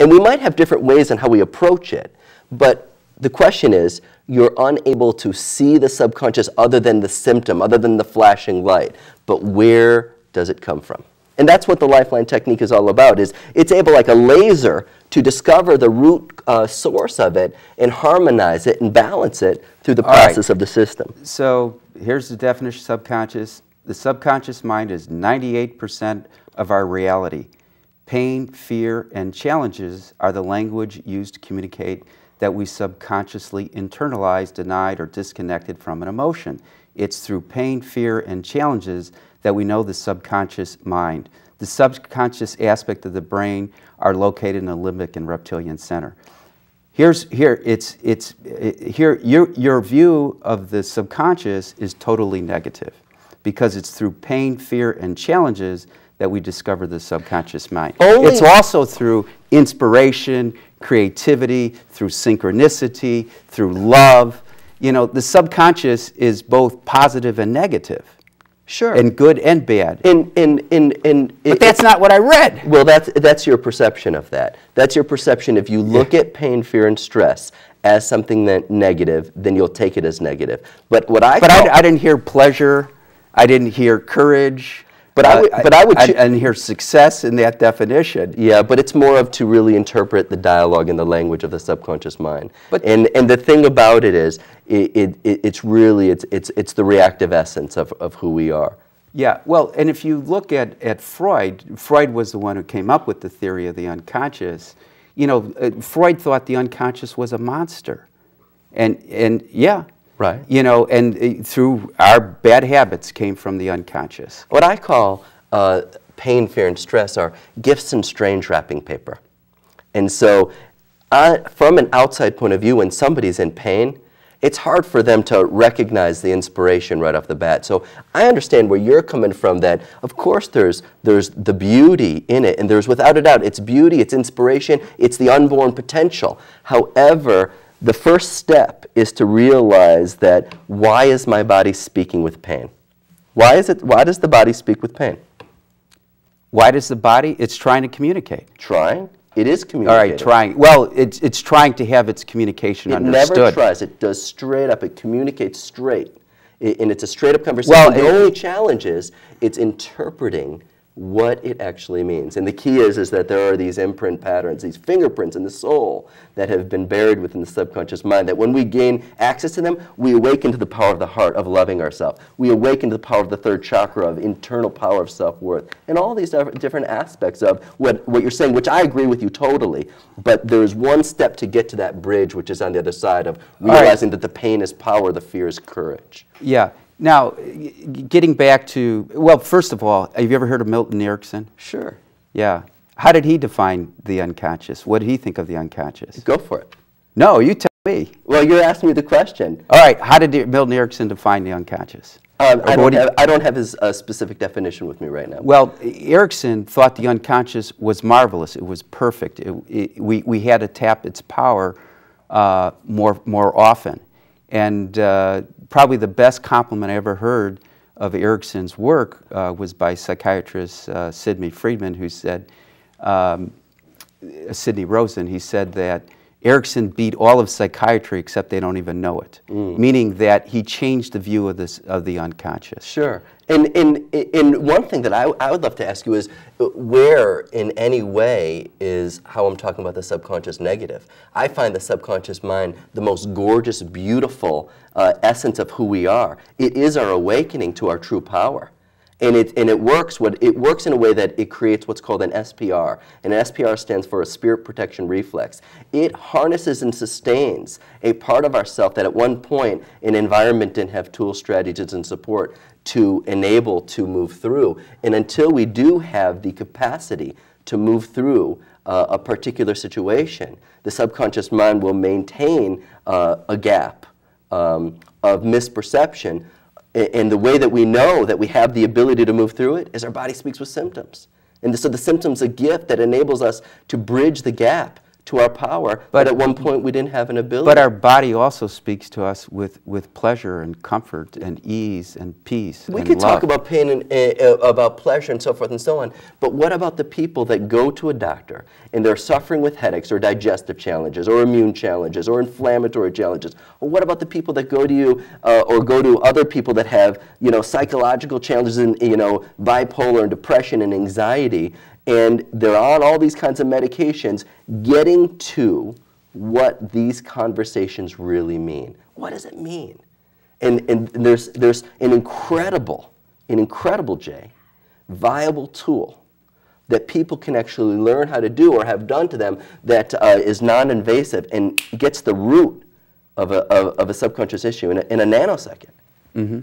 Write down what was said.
And we might have different ways in how we approach it, but the question is, you're unable to see the subconscious other than the symptom, other than the flashing light. But where does it come from? And that's what the lifeline technique is all about, is it's able, like a laser, to discover the root source of it and harmonize it and balance it through the process of the system. So here's the definition of subconscious. The subconscious mind is 98% of our reality. Pain, fear, and challenges are the language used to communicate that we subconsciously internalized, denied, or disconnected from an emotion. It's through pain, fear, and challenges that we know the subconscious mind. The subconscious aspect of the brain are located in the limbic and reptilian center. Your view of the subconscious is totally negative, because it's through pain, fear, and challenges that we discover the subconscious mind. It's also through inspiration, creativity, through synchronicity, through love. You know, the subconscious is both positive and negative. Sure. And good and bad. But that's not what I read. Well, that's your perception of that. That's your perception. If you look at pain, fear, and stress as something that negative, then you'll take it as negative. But what I didn't hear pleasure. I didn't hear courage. I didn't hear success in that definition. Yeah, but it's more of to really interpret the dialogue and the language of the subconscious mind. And the thing about it is, it's really it's the reactive essence of who we are. Yeah, well, and if you look at Freud, Freud was the one who came up with the theory of the unconscious. You know, Freud thought the unconscious was a monster, and yeah. Right. You know, and through our bad habits came from the unconscious. What I call pain, fear, and stress are gifts in strange wrapping paper. And so from an outside point of view, when somebody's in pain, it's hard for them to recognize the inspiration right off the bat. So I understand where you're coming from, that of course there's the beauty in it, and there's, without a doubt, it's beauty, it's inspiration, it's the unborn potential. However, the first step is to realize that, why is my body speaking with pain? Why does the body speak with pain? Why does the body? It's trying to communicate. Trying? It is communicating. All right, trying. Well, it's trying to have its communication understood. It never tries. It does straight up. It communicates straight. And it's a straight up conversation. Well, the only challenge is it's interpreting what it actually means. And the key is that there are these imprint patterns, these fingerprints in the soul that have been buried within the subconscious mind, that when we gain access to them, we awaken to the power of the heart of loving ourselves. We awaken to the power of the third chakra of internal power of self-worth. And all these different aspects of what you're saying, which I agree with you totally, but there's one step to get to that bridge, which is on the other side of realizing that the pain is power, the fear is courage. Yeah. Now, getting back to, well, first of all, have you ever heard of Milton Erickson? Sure. Yeah. How did he define the unconscious? What did he think of the unconscious? Go for it. No, you tell me. Well, you're asking me the question. All right. How did Milton Erickson define the unconscious? I don't have his specific definition with me right now. Well, Erickson thought the unconscious was marvelous. It was perfect. We had to tap its power more often. And probably the best compliment I ever heard of Erickson's work was by psychiatrist Sidney Friedman, who said, Sidney Rosen, he said that Erickson beat all of psychiatry except they don't even know it, meaning that he changed the view of the unconscious. Sure. And one thing that I would love to ask you is, where in any way is how I'm talking about the subconscious negative? I find the subconscious mind the most gorgeous, beautiful essence of who we are. It is our awakening to our true power. And it works in a way that it creates what's called an SPR. And an SPR stands for a spirit protection reflex. It harnesses and sustains a part of ourself that at one point an environment didn't have tools, strategies, and support to enable to move through. And until we do have the capacity to move through a particular situation, the subconscious mind will maintain a gap of misperception. And the way that we know that we have the ability to move through it is our body speaks with symptoms. And so the symptom's a gift that enables us to bridge the gap to our power, but at one point we didn't have an ability. But our body also speaks to us with pleasure and comfort and ease and peace We and could love. talk about pain and about pleasure and so forth and so on, but what about the people that go to a doctor and they're suffering with headaches or digestive challenges or immune challenges or inflammatory challenges? Or what about the people that go to you or go to other people that have, you know, psychological challenges and, you know, bipolar and depression and anxiety, and they're on all these kinds of medications, getting to what these conversations really mean? What does it mean? And there's an incredible, Jay, viable tool that people can actually learn how to do or have done to them that is non-invasive and gets the root of a subconscious issue in a nanosecond. Mm-hmm.